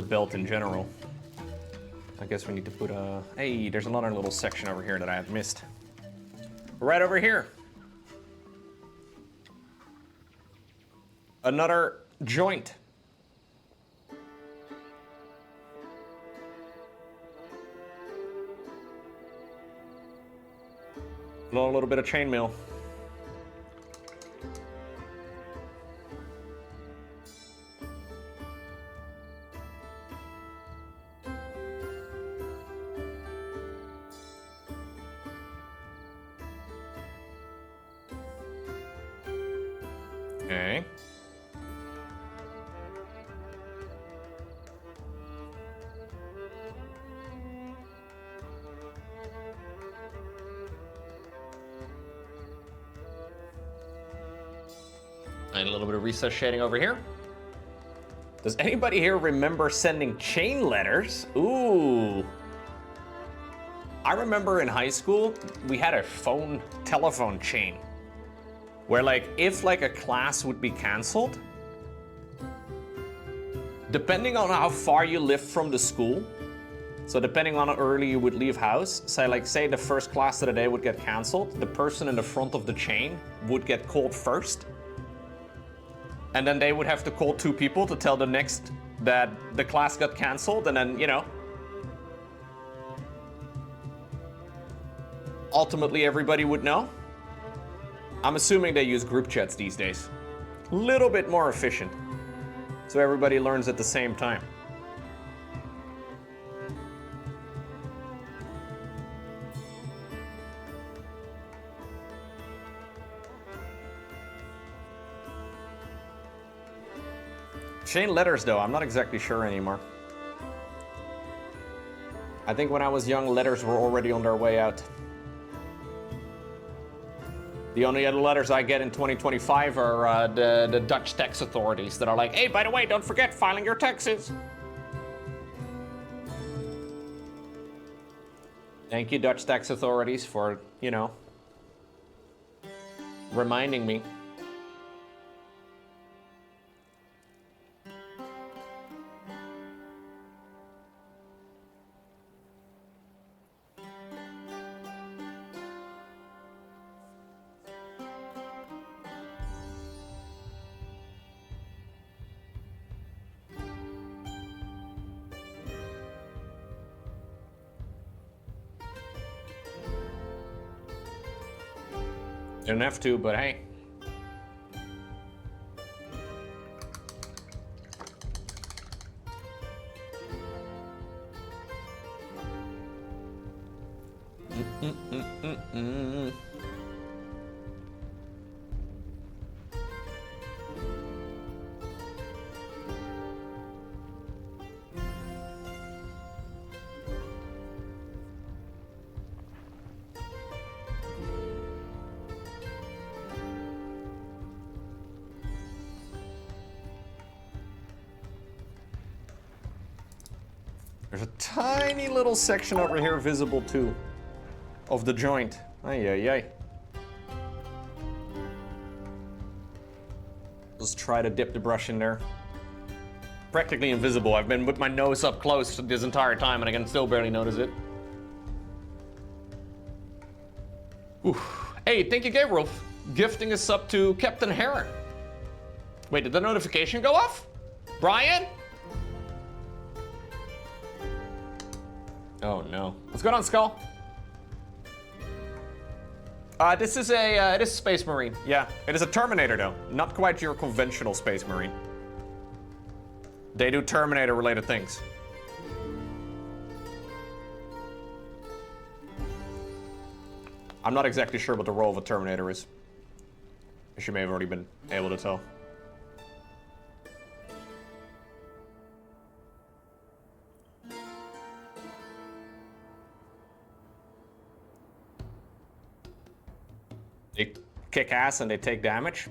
belt in general. I guess we need to put a... Hey, there's another little section over here that I have missed. Right over here. Another joint. A little bit of chainmail. Okay. And a little bit of recess shading over here. Does anybody here remember sending chain letters? Ooh. I remember in high school, we had a telephone chain. Where like, if like a class would be canceled, depending on how far you lived from the school, so depending on how early you would leave house, so like say the first class of the day would get canceled, the person in the front of the chain would get called first. And then they would have to call 2 people to tell the next that the class got canceled, and then, you know, ultimately everybody would know. I'm assuming they use group chats these days. Little bit more efficient, so everybody learns at the same time. Chain letters, though, I'm not exactly sure anymore. I think when I was young, letters were already on their way out. The only other letters I get in 2025 are the Dutch tax authorities that are like, hey, by the way, don't forget filing your taxes. Thank you, Dutch tax authorities, for, you know, reminding me. Didn't have to, but hey. There's a tiny little section over here visible too, of the joint. Ay, ay, ay. Let's try to dip the brush in there. Practically invisible. I've been with my nose up close this entire time and I can still barely notice it. Oof. Hey, thank you, Gabriel. Gifting us up to Captain Heron. Wait, did the notification go off? Brian? Oh no. What's going on, Skull? This is a Space Marine. Yeah, it is a Terminator though. Not quite your conventional Space Marine. They do Terminator related things. I'm not exactly sure what the role of a Terminator is, as you may have already been able to tell. They kick ass and they take damage?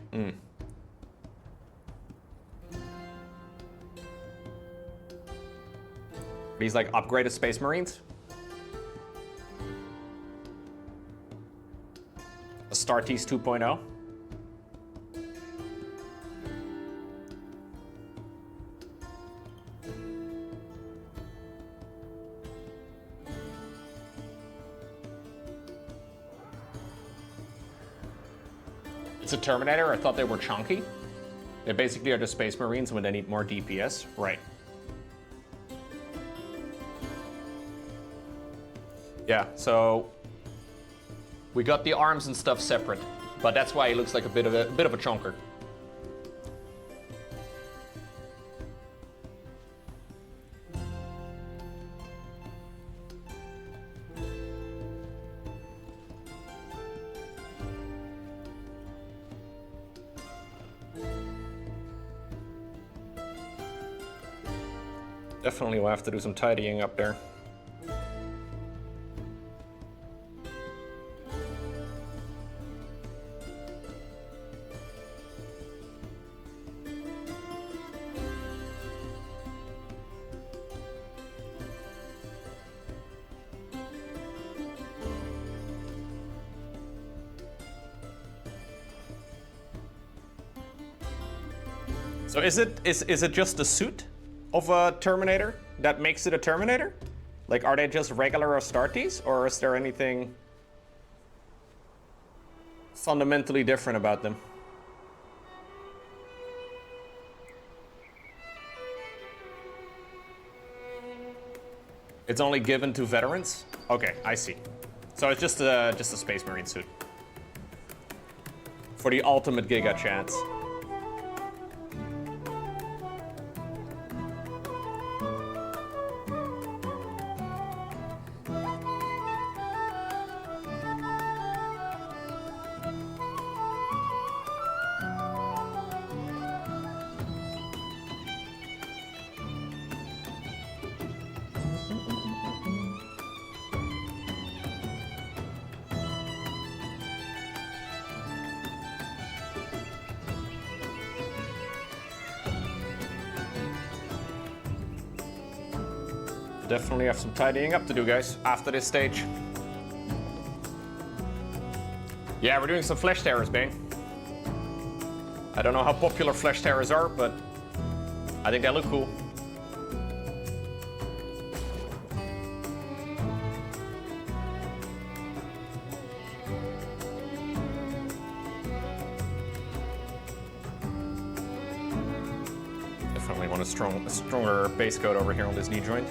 These like upgraded Space Marines? Astartes 2.0? It's a Terminator. I thought they were chunky. They basically are the Space Marines when they need more DPS. Right. Yeah, so we got the arms and stuff separate, but that's why he looks like a bit of a chunker. Definitely will have to do some tidying up there. So is it just the suit of a Terminator that makes it a Terminator? Like, are they just regular Astartes, or is there anything fundamentally different about them? It's only given to veterans? Okay, I see. So it's just a Space Marine suit. For the ultimate Giga chance. Definitely have some tidying up to do, guys, after this stage. Yeah, we're doing some flesh terrors, Bane. I don't know how popular flesh terrors are, but I think they look cool. Definitely want a stronger base coat over here on this knee joint.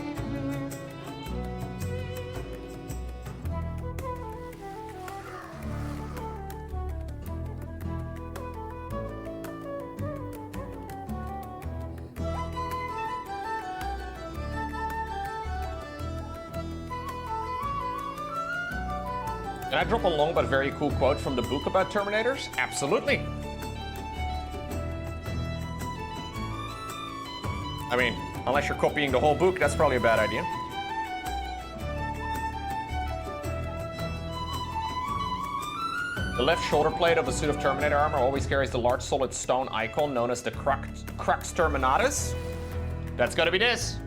Can I drop a long but very cool quote from the book about Terminators? Absolutely. I mean, unless you're copying the whole book, that's probably a bad idea. The left shoulder plate of a suit of Terminator armor always carries the large solid stone icon known as the Crux Terminatus. That's gotta be this.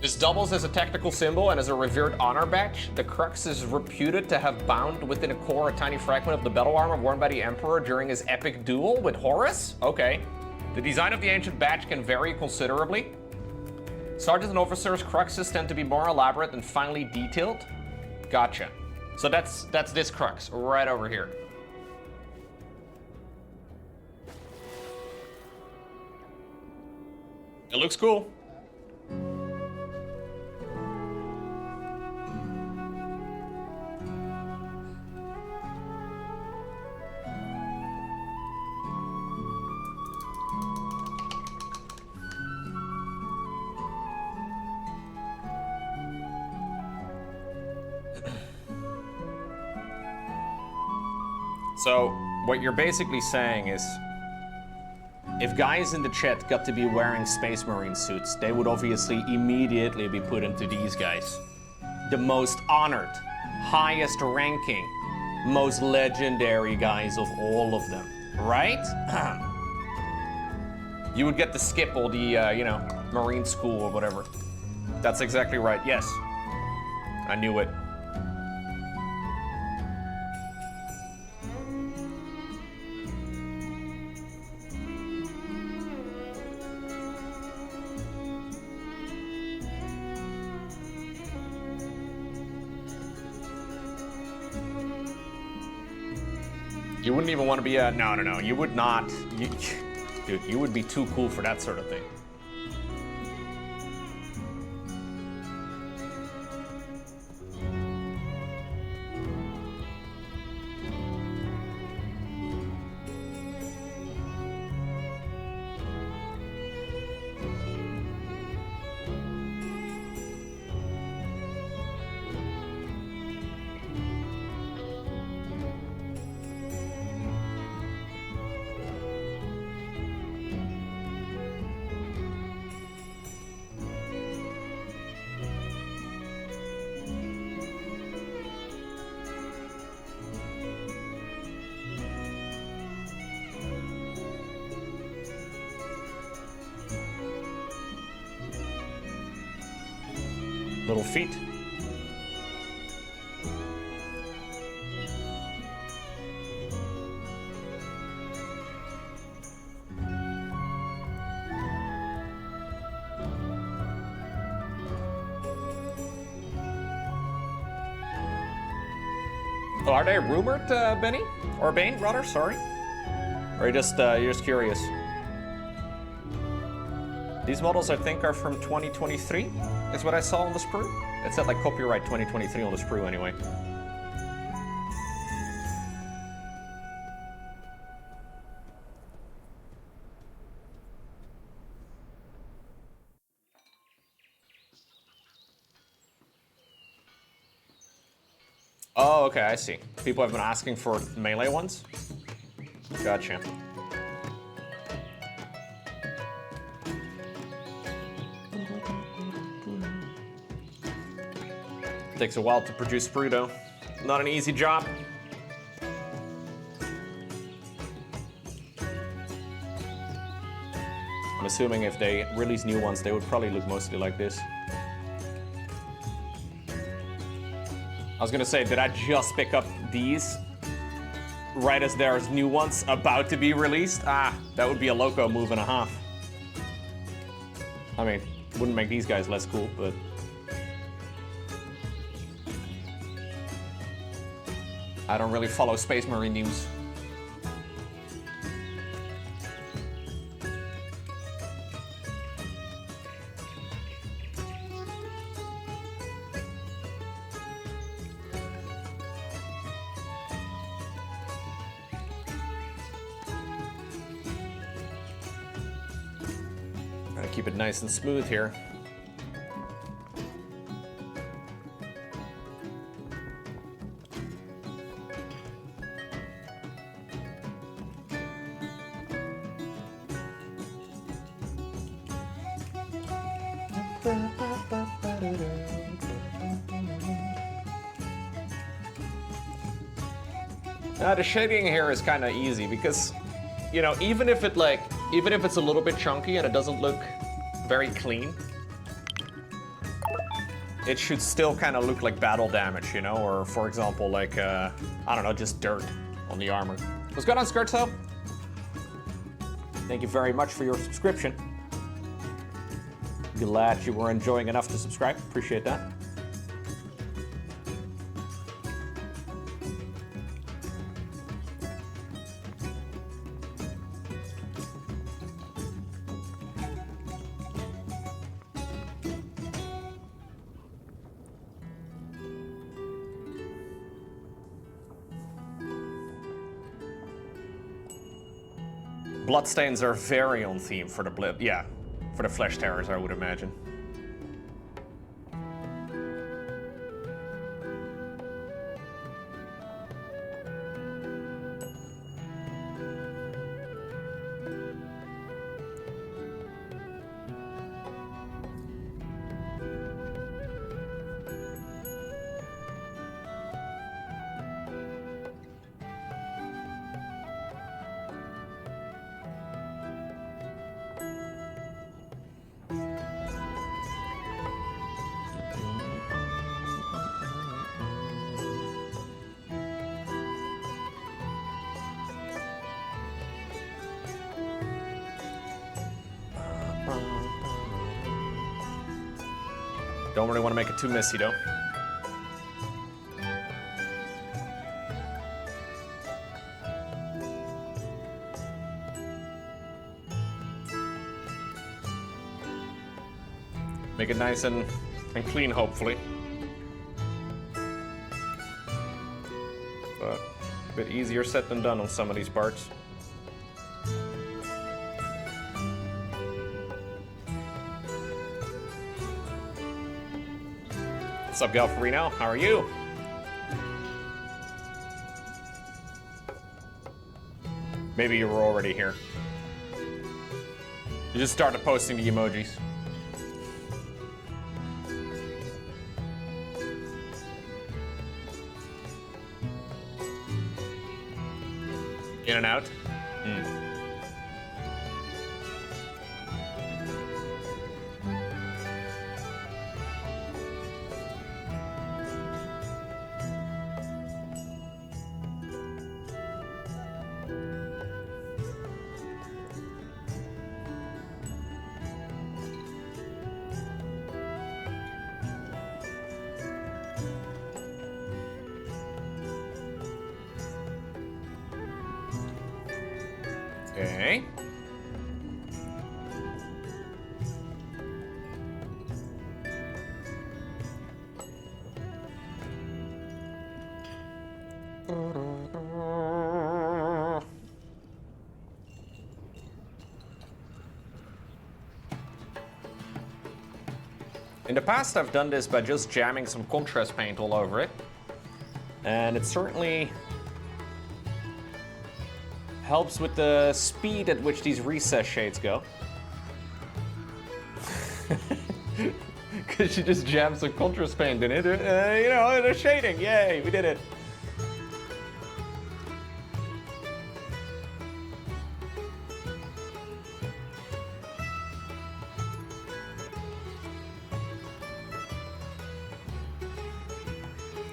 This doubles as a tactical symbol and as a revered honor badge. The Crux is reputed to have bound within a core a tiny fragment of the battle armor worn by the Emperor during his epic duel with Horus. Okay. The design of the ancient badge can vary considerably. Sergeants and officers' Cruxes tend to be more elaborate and finely detailed. Gotcha. So that's this Crux right over here. It looks cool. So, what you're basically saying is, if guys in the chat got to be wearing Space Marine suits, they would obviously immediately be put into these guys. The most honored, highest ranking, most legendary guys of all of them, right? You would get to skip all the, Marine school or whatever. That's exactly right, yes. I knew it. You wouldn't even want to be a... No, no, no. You would not. Dude, you would be too cool for that sort of thing. Little feet. Oh, are they rumored, Benny? Or Bane, rather, sorry? Or you're just curious? These models, I think, are from 2023, is what I saw on the sprue. It said, like, copyright 2023 on the sprue, anyway. Oh, okay, I see. People have been asking for melee ones? Gotcha. Takes a while to produce sprue, though. Not an easy job. I'm assuming if they release new ones, they would probably look mostly like this. I was gonna say, did I just pick up these right as there's new ones about to be released? Ah, that would be a Lowko move and a half. I mean, wouldn't make these guys less cool, but... I don't really follow Space Marine news. Gotta keep it nice and smooth here. The shading here is kind of easy because, you know, even if it's a little bit chunky and it doesn't look very clean, it should still kind of look like battle damage, you know, or for example, like, I don't know, just dirt on the armor. What's going on, Skirtso? Thank you very much for your subscription. Glad you were enjoying enough to subscribe. Appreciate that. Bloodstains are very on theme for the for the Flesh Terrors, I would imagine. Don't really want to make it too messy, though. Make it nice and clean, hopefully. But a bit easier said than done on some of these parts. What's up, Galferino? How are you? Maybe you were already here. You just started posting the emojis. In and out? Okay. In the past, I've done this by just jamming some contrast paint all over it. And it certainly helps with the speed at which these recess shades go. Because you just jammed some contrast paint in it. You know, they're shading. Yay, we did it.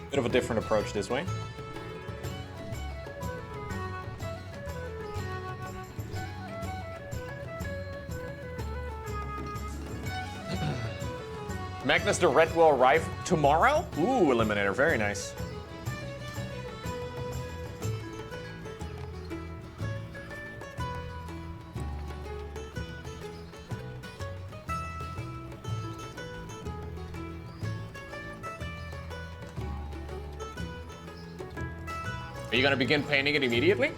Bit of a different approach this way. Magnus the Red will arrive tomorrow? Ooh, Eliminator, very nice. Are you gonna begin painting it immediately?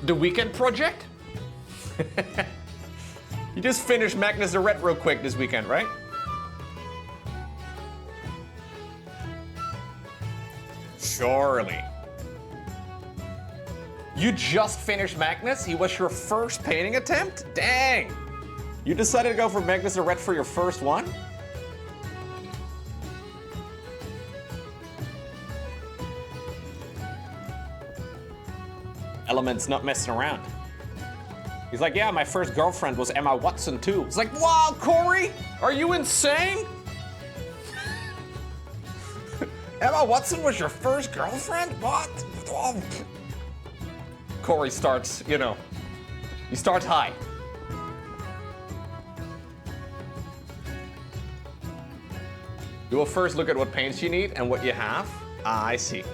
The weekend project? You just finished Magnus the Red real quick this weekend, right? Surely. You just finished Magnus? He was your first painting attempt? Dang! You decided to go for Magnus the Red for your first one? Element's not messing around. He's like, yeah, my first girlfriend was Emma Watson too. It's like, wow, Corey, are you insane? Emma Watson was your first girlfriend? What? Oh. Corey starts, you know, he starts high. You will first look at what paints you need and what you have. Ah, I see.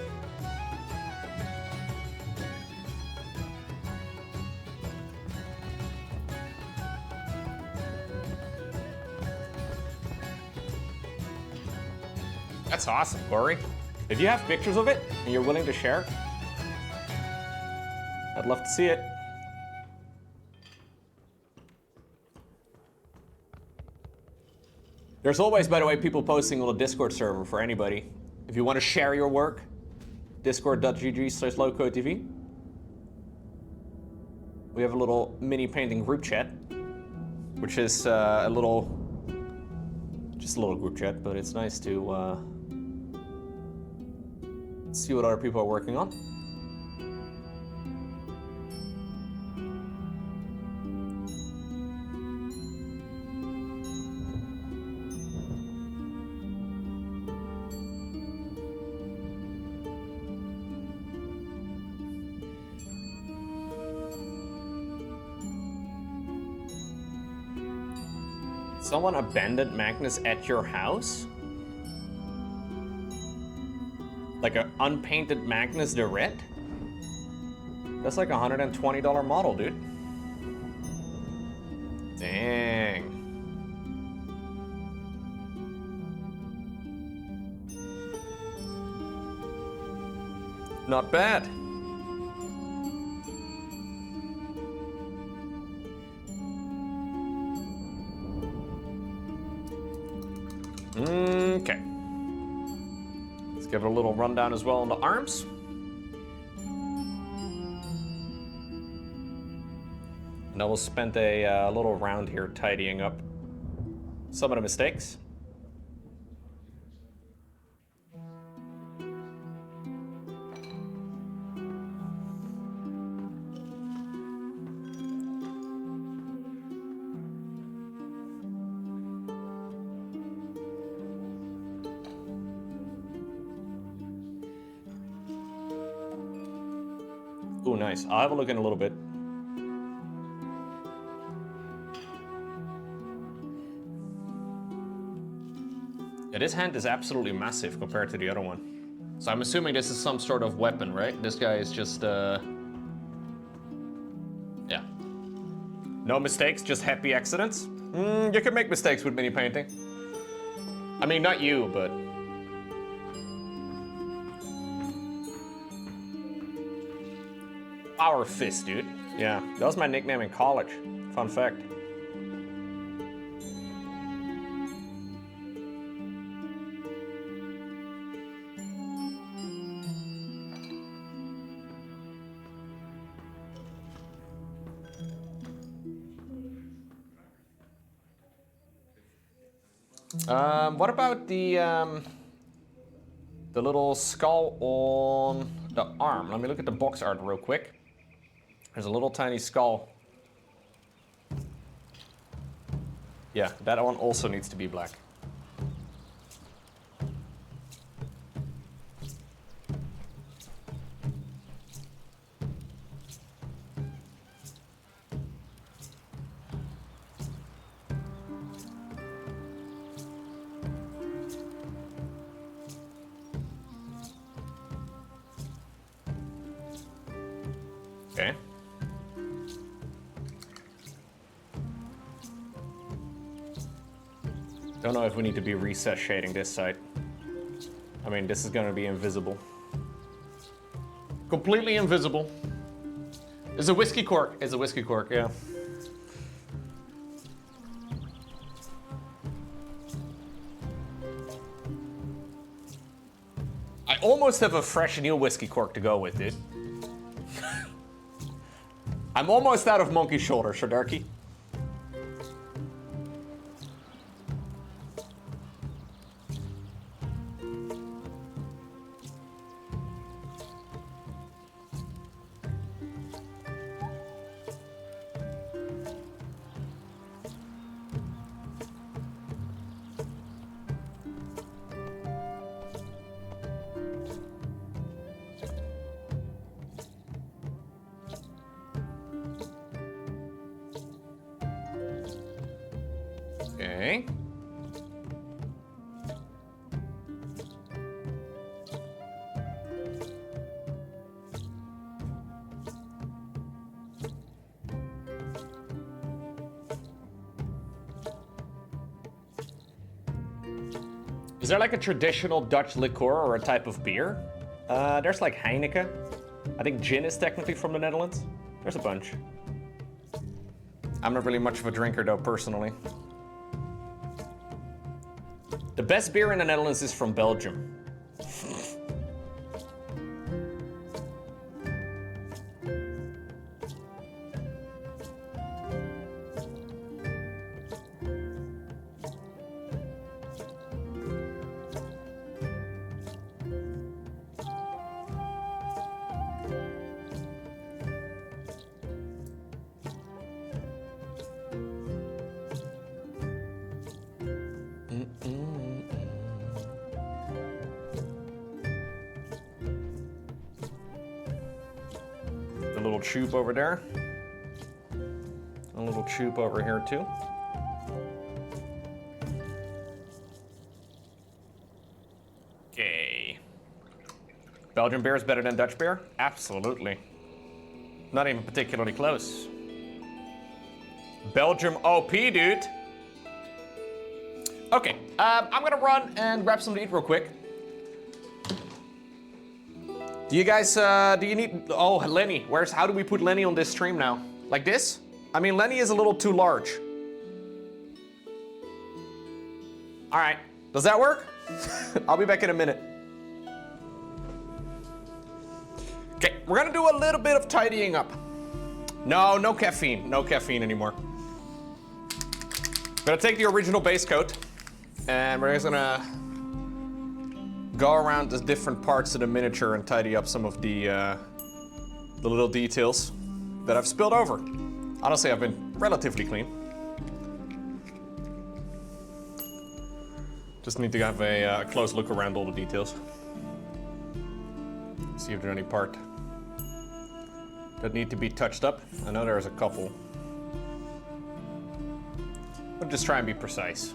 That's awesome, Corey. If you have pictures of it and you're willing to share, I'd love to see it. There's always, by the way, people posting on the Discord server for anybody. If you want to share your work, discord.gg/LowkoTV. We have a little mini painting group chat, which is just a little group chat, but it's nice to see what other people are working on. Someone abandoned Magnus at your house? Like an unpainted Magnus the Red? That's like a $120 model, dude. Dang. Not bad. Okay. Let's give it a little rundown as well on the arms. And I will spend a little round here tidying up some of the mistakes. Ooh, nice. I'll have a look in a little bit. Yeah, this hand is absolutely massive compared to the other one. So I'm assuming this is some sort of weapon, right? This guy is just, yeah. No mistakes, just happy accidents. You can make mistakes with mini painting. I mean, not you, but... Power Fist, dude. Yeah, that was my nickname in college. Fun fact. What about the little skull on the arm? Let me look at the box art real quick. There's a little tiny skull. Yeah, that one also needs to be black. Okay. Don't know if we need to be reset shading this side. I mean, this is gonna be invisible. Completely invisible. It's a whiskey cork. It's a whiskey cork, yeah. I almost have a fresh new whiskey cork to go with, dude. I'm almost out of monkey shoulder, Shadarky. Okay. Is there like a traditional Dutch liqueur or a type of beer? There's like Heineken. I think gin is technically from the Netherlands. There's a bunch. I'm not really much of a drinker though, personally. The best beer in the Netherlands is from Belgium. A little choop over there. A little choop over here too. Okay. Belgian beer is better than Dutch beer? Absolutely. Not even particularly close. Belgium OP, dude. Okay, I'm gonna run and grab something to eat real quick. Do you guys, do you need, oh, Lenny, how do we put Lenny on this stream now? Like this? I mean, Lenny is a little too large. All right, does that work? I'll be back in a minute. Okay, we're gonna do a little bit of tidying up. No caffeine, no caffeine anymore. Gonna take the original base coat and we're just gonna go around the different parts of the miniature and tidy up some of the little details that I've spilled over. Honestly, I've been relatively clean. Just need to have a close look around all the details. See if there's any part that need to be touched up. I know there's a couple. We'll just try and be precise.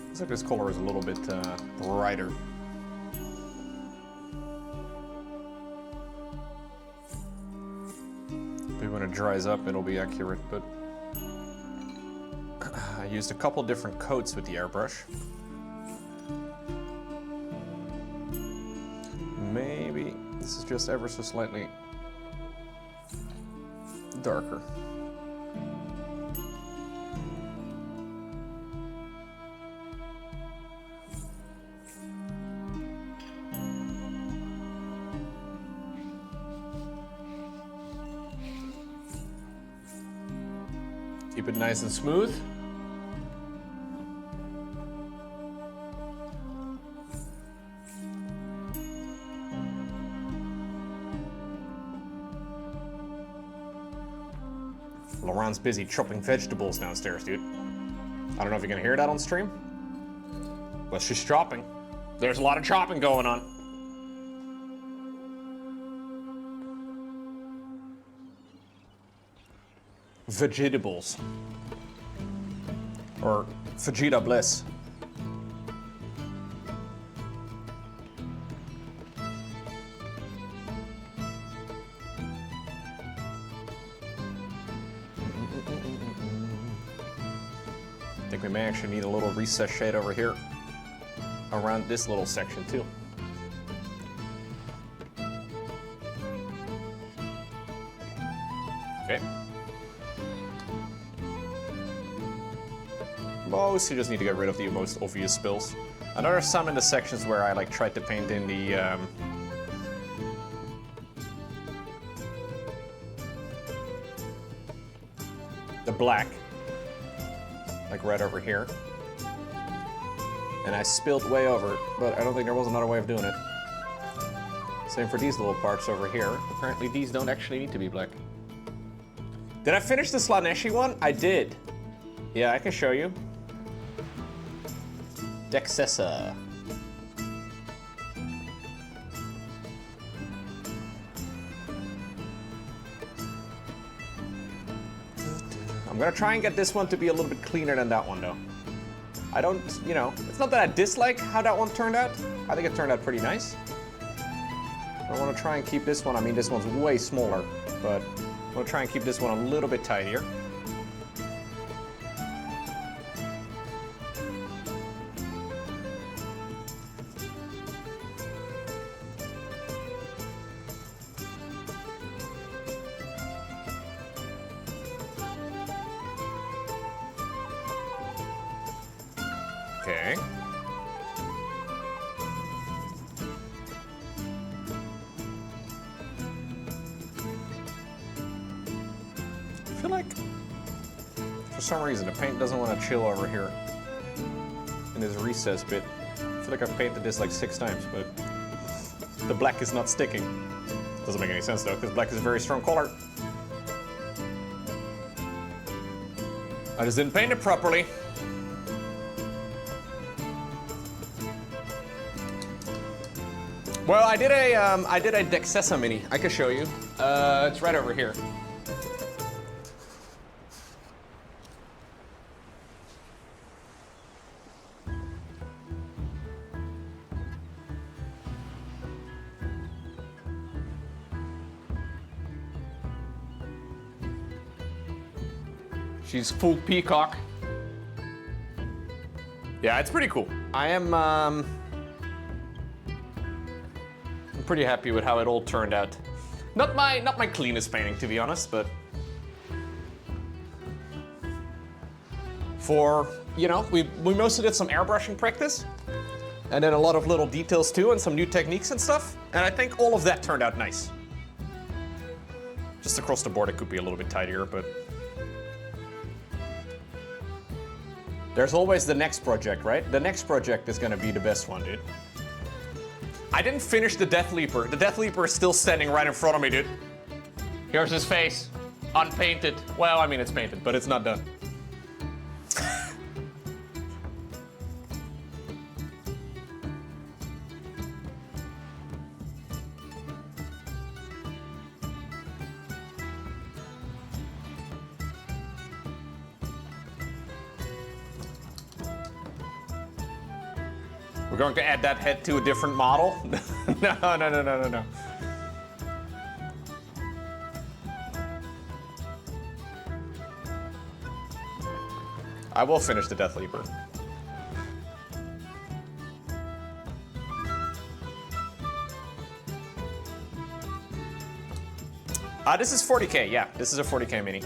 Looks like this color is a little bit brighter. Maybe when it dries up, it'll be accurate, but I used a couple different coats with the airbrush. Maybe this is just ever so slightly darker. Keep it nice and smooth. Laurent's busy chopping vegetables downstairs, dude. I don't know if you're gonna hear that on stream, but she's chopping. There's a lot of chopping going on. Vegetables. Or Vegeta Bliss. I think we may actually need a little recess shade over here around this little section too. Okay. Most you just need to get rid of the most obvious spills. I know there's some in the sections where I like tried to paint in the black, like right over here. And I spilled way over it, but I don't think there was another way of doing it. Same for these little parts over here. Apparently these don't actually need to be black. Did I finish the Slaneshi one? I did. Yeah, I can show you. Successor. I'm gonna try and get this one to be a little bit cleaner than that one though. I don't, you know, it's not that I dislike how that one turned out. I think it turned out pretty nice. I want to try and keep this one, I mean this one's way smaller, but I want to try and keep this one a little bit tidier. Okay. I feel like, for some reason, the paint doesn't want to chill over here in this recess bit. I feel like I've painted this like 6 times, but the black is not sticking. Doesn't make any sense though, because black is a very strong color. I just didn't paint it properly. Well, I did a Dexessa mini. I can show you. It's right over here. She's full peacock. Yeah, it's pretty cool. I'm pretty happy with how it all turned out. Not my cleanest painting, to be honest, but for, you know, we mostly did some airbrushing practice, and then a lot of little details too, and some new techniques and stuff, and I think all of that turned out nice. Just across the board, it could be a little bit tidier, but there's always the next project, right? The next project is gonna be the best one, dude. I didn't finish the Death Leaper. The Death Leaper is still standing right in front of me, dude. Here's his face, unpainted. Well, I mean, it's painted, but it's not done. We're going to add that head to a different model? No. I will finish the Death Leaper. This is 40k, yeah. This is a 40k mini.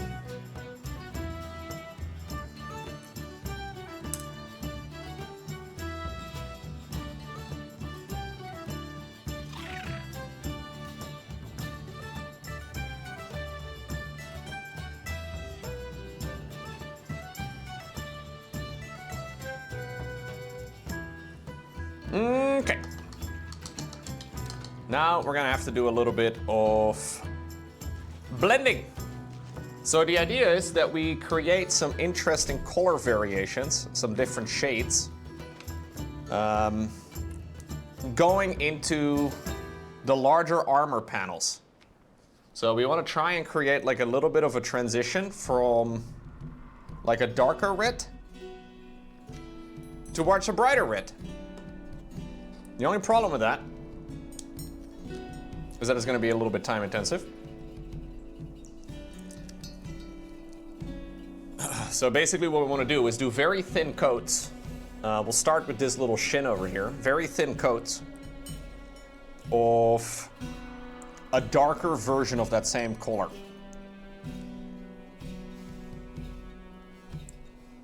Okay. Now we're gonna have to do a little bit of blending. So the idea is that we create some interesting color variations, some different shades, going into the larger armor panels. So we want to try and create like a little bit of a transition from like a darker red towards a brighter red. The only problem with that is that it's going to be a little bit time intensive. So basically what we want to do is do very thin coats. We'll start with this little shin over here. Very thin coats of a darker version of that same color.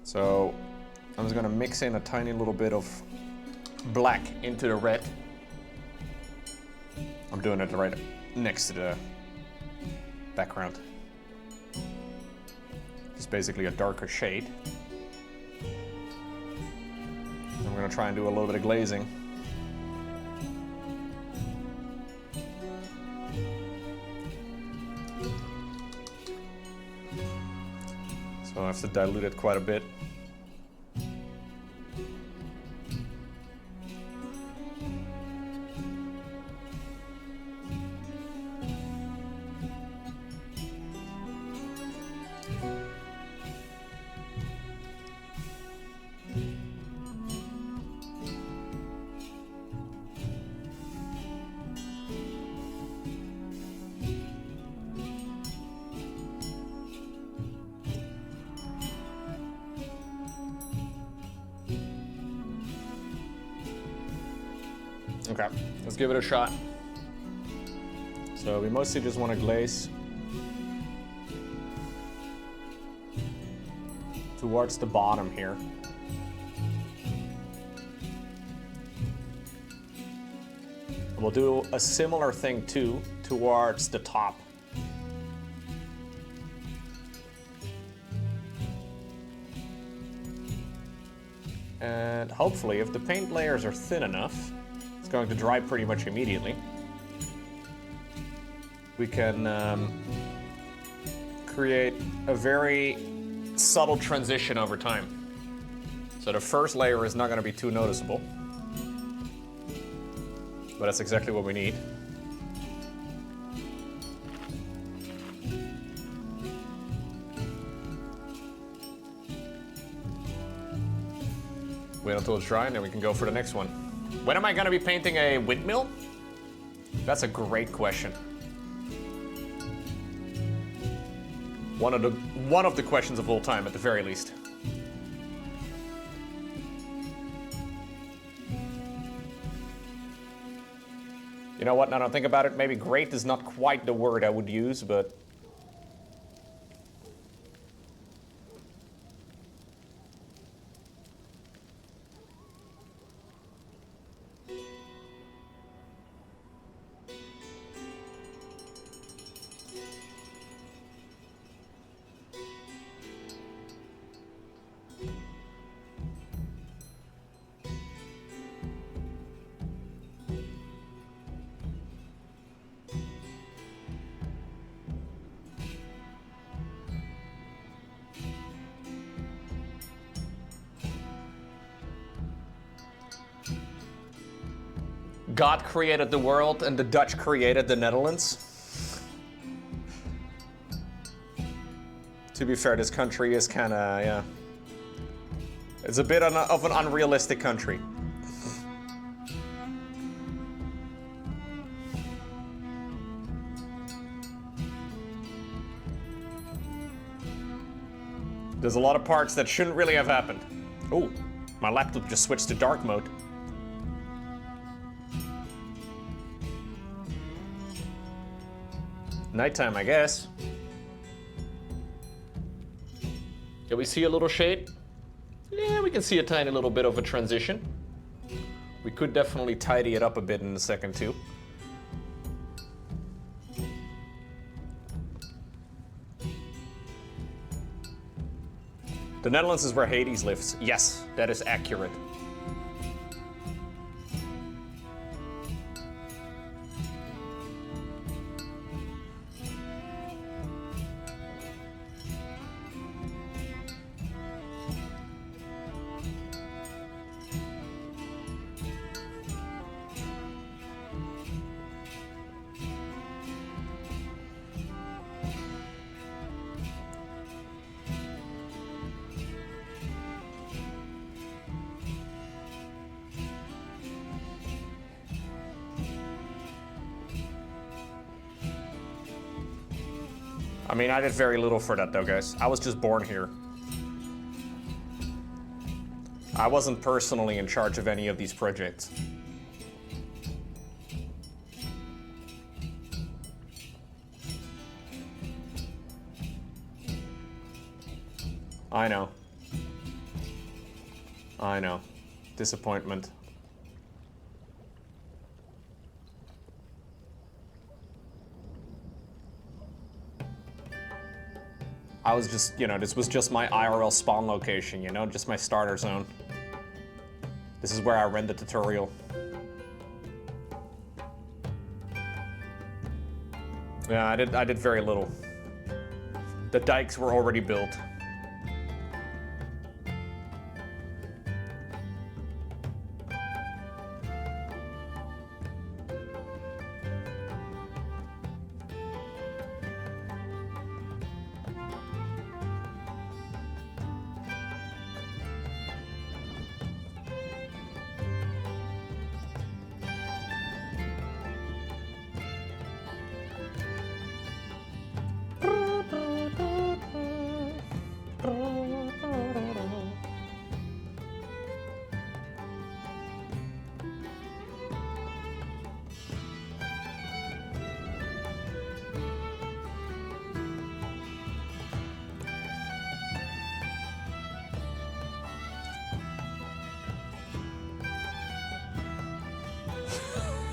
So I'm just going to mix in a tiny little bit of black into the red. I'm doing it right next to the background. It's basically a darker shade. I'm gonna try and do a little bit of glazing. So I have to dilute it quite a bit. Okay, let's give it a shot. So we mostly just want to glaze towards the bottom here. We'll do a similar thing too towards the top. And hopefully, if the paint layers are thin enough, it's going to dry pretty much immediately. We can create a very subtle transition over time. So the first layer is not going to be too noticeable. But that's exactly what we need. Wait until it's dry and then we can go for the next one. When am I gonna be painting a windmill? That's a great question. One of the questions of all time, at the very least. You know what, now that I think about it, maybe great is not quite the word I would use, but... God created the world and the Dutch created the Netherlands. To be fair, this country is kind of, yeah. It's a bit of an unrealistic country. There's a lot of parts that shouldn't really have happened. Oh, my laptop just switched to dark mode. Nighttime, I guess. Can we see a little shade? Yeah, we can see a tiny little bit of a transition. We could definitely tidy it up a bit in a second, too. The Netherlands is where Hades lives. Yes, that is accurate. I mean, I did very little for that though, guys. I was just born here. I wasn't personally in charge of any of these projects. I know. I know. Disappointment. I was just, you know, this was just my IRL spawn location, you know, just my starter zone. This is where I ran the tutorial. Yeah, I did very little. The dikes were already built.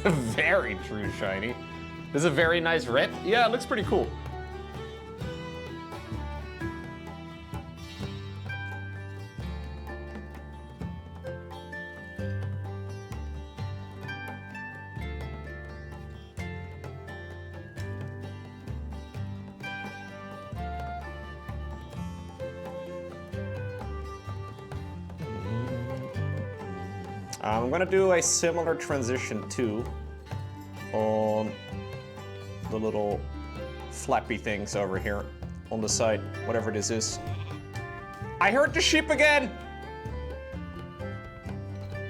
Very true, Shiny. This is a very nice red. Yeah, it looks pretty cool. I'm gonna do a similar transition too. on the little flappy things over here on the side, whatever this is. I heard the sheep again!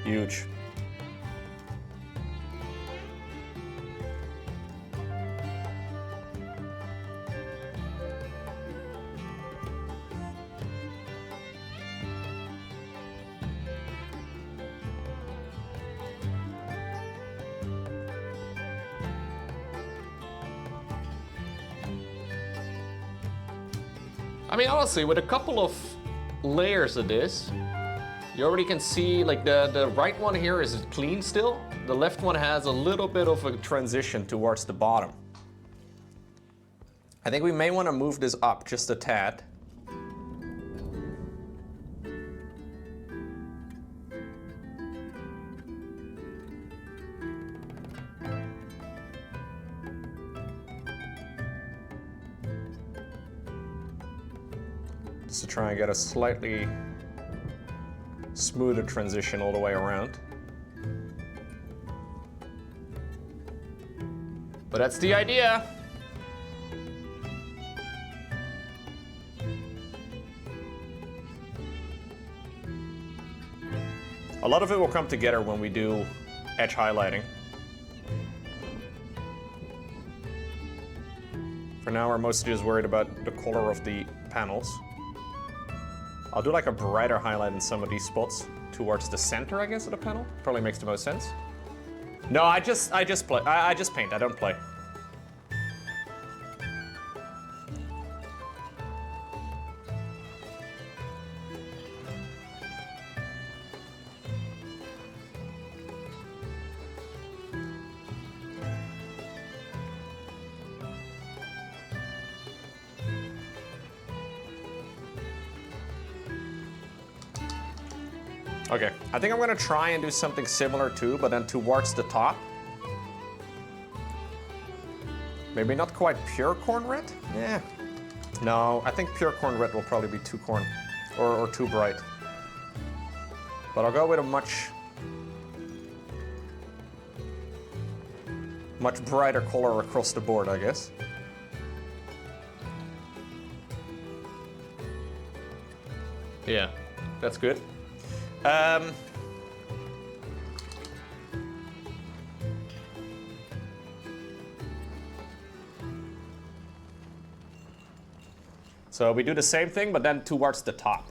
Huge. I mean, honestly, with a couple of layers of this, you already can see, like, the right one here is clean still. The left one has a little bit of a transition towards the bottom. I think we may want to move this up just a tad. Just to try and get a slightly smoother transition all the way around. But that's the idea. A lot of it will come together when we do edge highlighting. For now, we're mostly just worried about the color of the panels. I'll do like a brighter highlight in some of these spots towards the center, I guess, of the panel. Probably makes the most sense. No, I just paint. I don't play. Okay, I think I'm gonna try and do something similar too, but then towards the top. Maybe not quite pure corn red? Yeah. No, I think pure corn red will probably be too corn, or too bright. But I'll go with a much brighter color across the board, I guess. Yeah, that's good. So we do the same thing, but then towards the top.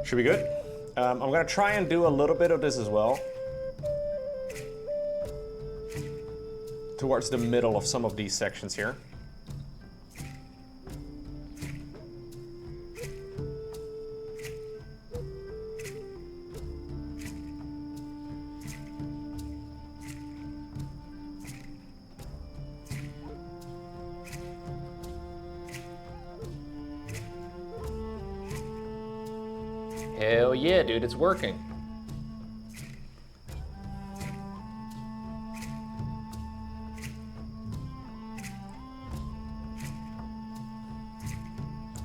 Should be good. I'm gonna try and do a little bit of this as well. Towards the middle of some of these sections here. Hell yeah, dude, it's working.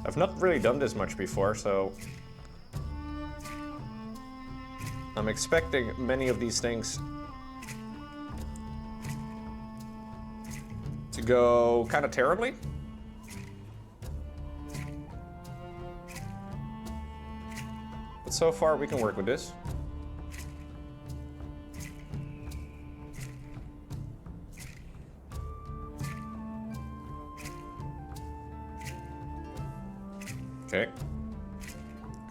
I've not really done this much before, so I'm expecting many of these things to go kind of terribly. But so far we can work with this. Okay,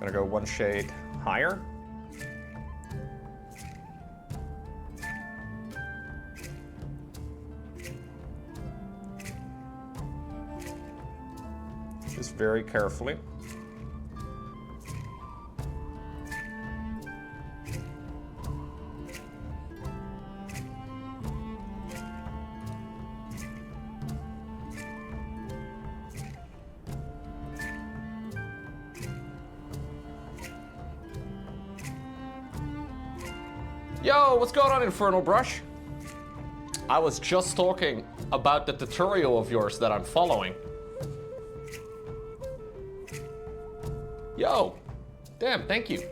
gonna go one shade higher. Just very carefully. Yo, what's going on, Infernal Brush? I was just talking about the tutorial of yours that I'm following. Yo, damn, thank you.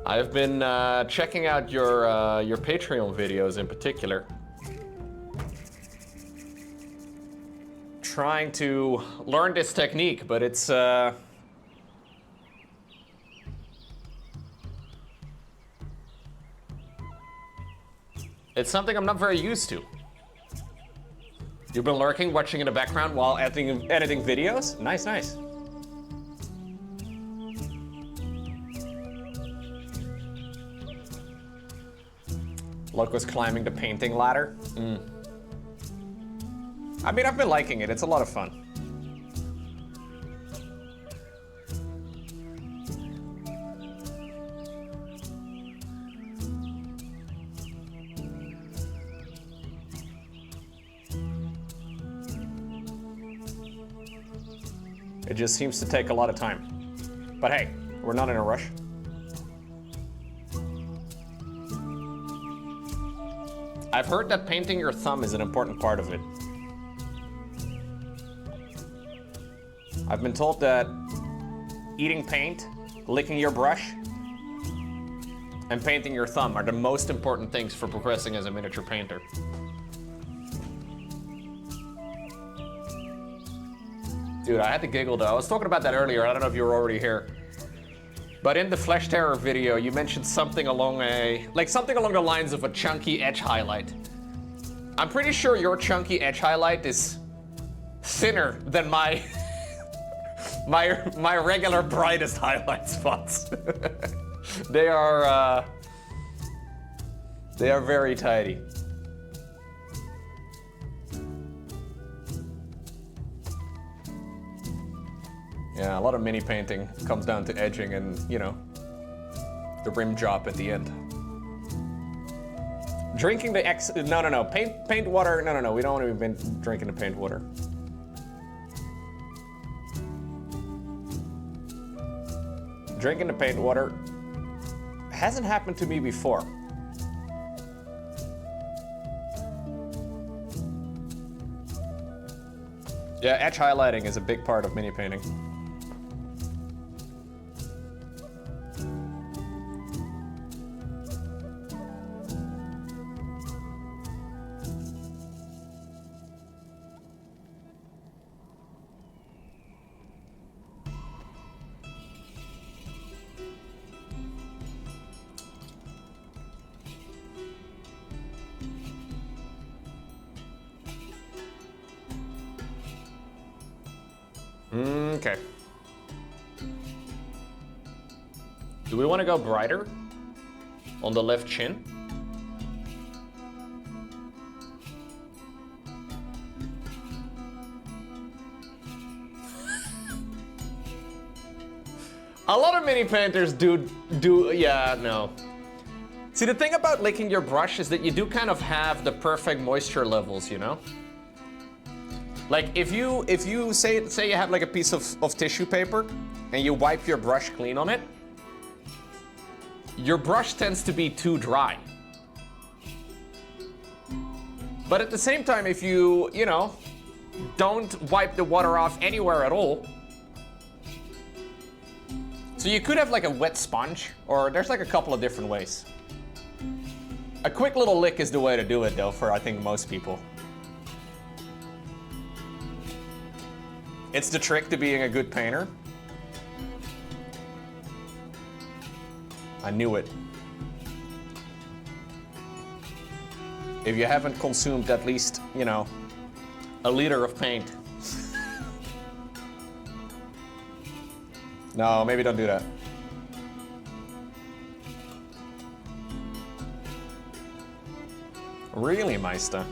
I've been checking out your Patreon videos in particular. Trying to learn this technique, but it's something I'm not very used to. You've been lurking, watching in the background while editing videos? Nice, nice. Lowko's climbing the painting ladder. I mean, I've been liking it. It's a lot of fun. It just seems to take a lot of time. But hey, we're not in a rush. I've heard that painting your thumb is an important part of it. I've been told that eating paint, licking your brush, and painting your thumb are the most important things for progressing as a miniature painter. Dude, I had to giggle though. I was talking about that earlier. I don't know if you were already here. But in the Flesh Terror video, you mentioned something along the lines of a chunky edge highlight. I'm pretty sure your chunky edge highlight is thinner than my my regular brightest highlight spots. They are very tidy. Yeah, a lot of mini painting comes down to edging and, you know, the rim job at the end. Drinking the no, paint water, no, we don't want to be drinking the paint water. Drinking the paint water hasn't happened to me before. Yeah, edge highlighting is a big part of mini painting. Okay. Do we want to go brighter on the left chin? A lot of mini painters yeah, no. See, the thing about licking your brush is that you do kind of have the perfect moisture levels, you know? Like if you say you have like a piece of tissue paper and you wipe your brush clean on it, your brush tends to be too dry. But at the same time, if you know, don't wipe the water off anywhere at all, so you could have like a wet sponge, or there's like a couple of different ways. A quick little lick is the way to do it though, for I think most people. It's the trick to being a good painter. I knew it. If you haven't consumed at least, you know, a liter of paint. No, maybe don't do that. Really, Meister?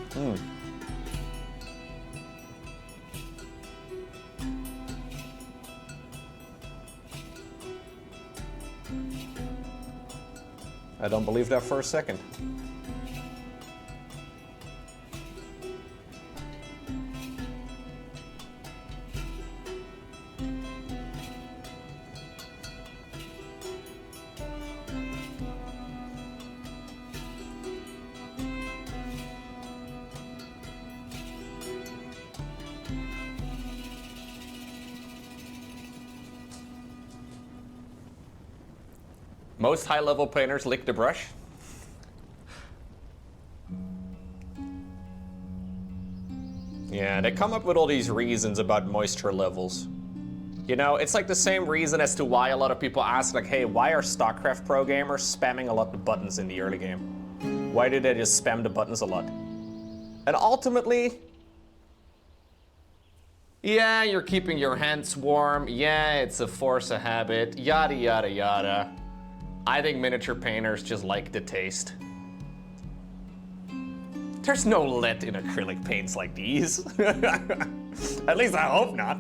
I don't believe that for a second. Most high-level painters lick the brush. Yeah, they come up with all these reasons about moisture levels. You know, it's like the same reason as to why a lot of people ask, like, hey, why are StarCraft pro gamers spamming a lot of buttons in the early game? Why do they just spam the buttons a lot? And ultimately, yeah, you're keeping your hands warm. Yeah, it's a force of habit. Yada, yada, yada. I think miniature painters just like the taste. There's no lead in acrylic paints like these. At least I hope not.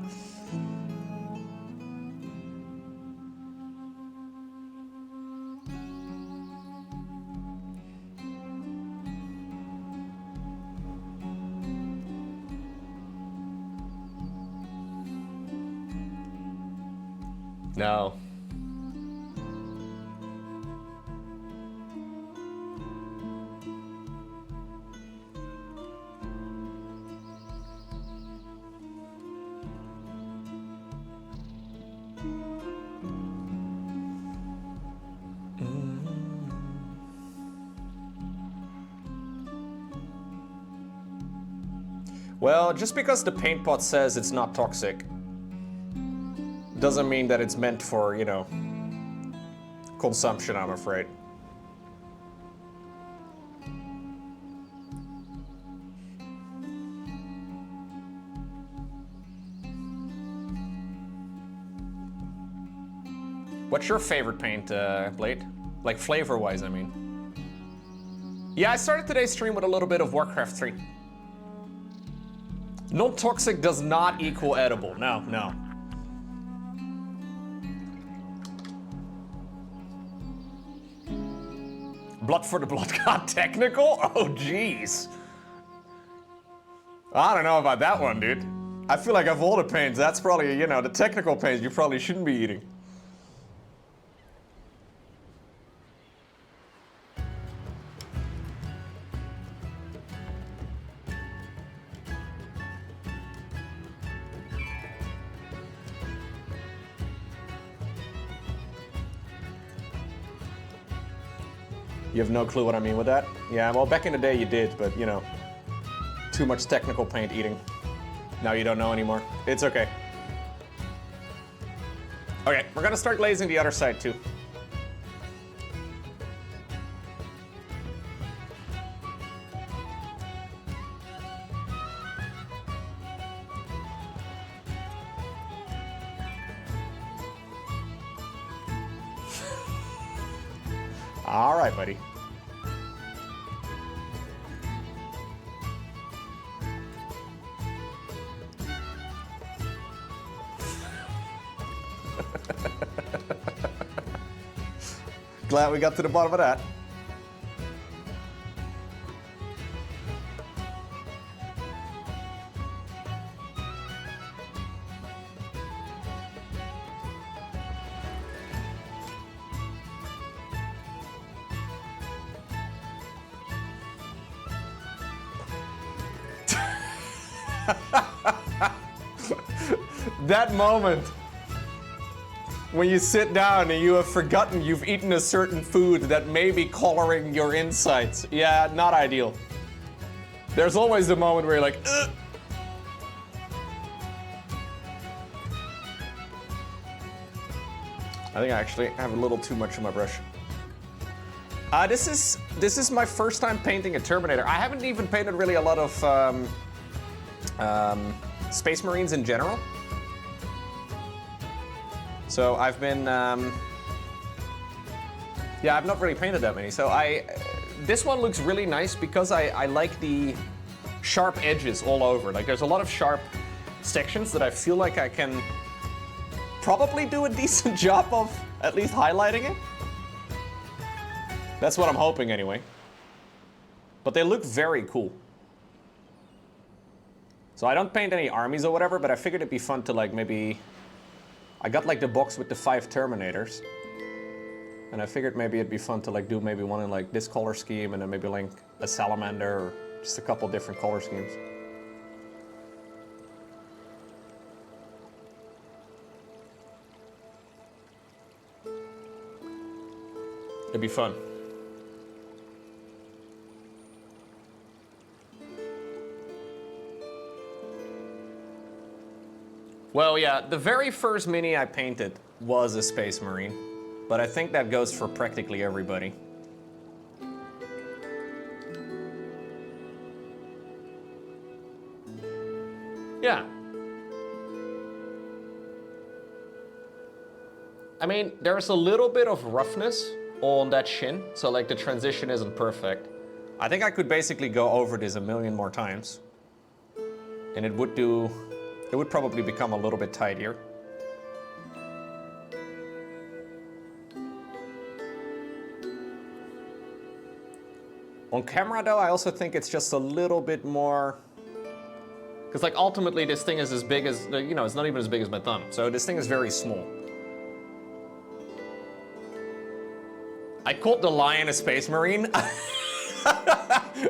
No. Well, just because the paint pot says it's not toxic doesn't mean that it's meant for, you know, consumption, I'm afraid. What's your favorite paint, Blade? Like flavor-wise, I mean. Yeah, I started today's stream with a little bit of Warcraft 3. Non-toxic does not equal edible. No, no. Blood for the Blood God technical? Oh, jeez. I don't know about that one, dude. I feel like of all the paints, that's probably, you know, the technical paints you probably shouldn't be eating. You have no clue what I mean with that? Yeah, well, back in the day you did, but, you know, too much technical paint eating. Now you don't know anymore. It's okay. Okay, we're gonna start glazing the other side, too. All right, buddy. Glad we got to the bottom of that. That moment when you sit down and you have forgotten you've eaten a certain food that may be coloring your insides. Yeah, not ideal. There's always the moment where you're like, ugh. I think I actually have a little too much on my brush. This is my first time painting a Terminator. I haven't even painted really a lot of Space Marines in general. So I've been, yeah, I've not really painted that many. So this one looks really nice because I like the sharp edges all over. Like there's a lot of sharp sections that I feel like I can probably do a decent job of at least highlighting it. That's what I'm hoping anyway. But they look very cool. So I don't paint any armies or whatever, but I figured it'd be fun to like maybe, I got like the box with the 5 Terminators. And I figured maybe it'd be fun to like do maybe one in like this color scheme and then maybe like a salamander or just a couple different color schemes. It'd be fun. Well, yeah, the very first mini I painted was a Space Marine, but I think that goes for practically everybody. Yeah. I mean, there's a little bit of roughness on that shin, so like the transition isn't perfect. I think I could basically go over this a million more times, and it would probably become a little bit tidier. On camera though, I also think it's just a little bit more, because like ultimately this thing is as big as, you know, it's not even as big as my thumb. So this thing is very small. I called the lion a Space Marine.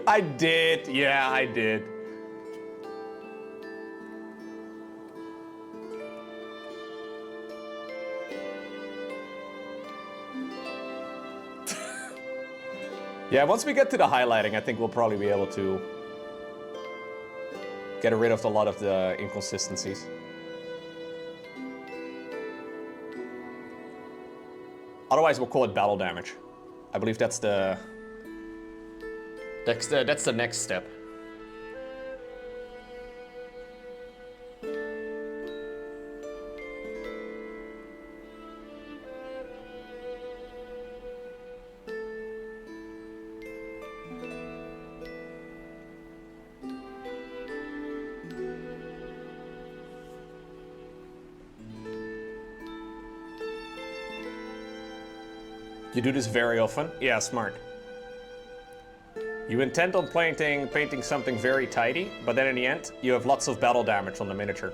I did, yeah, I did. Yeah, once we get to the highlighting, I think we'll probably be able to get rid of a lot of the inconsistencies. Otherwise, we'll call it battle damage. I believe that's the next step. You do this very often? Yeah, smart. You intend on painting something very tidy, but then in the end, you have lots of battle damage on the miniature.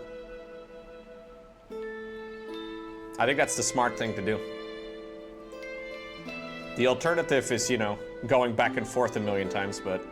I think that's the smart thing to do. The alternative is, you know, going back and forth a million times, but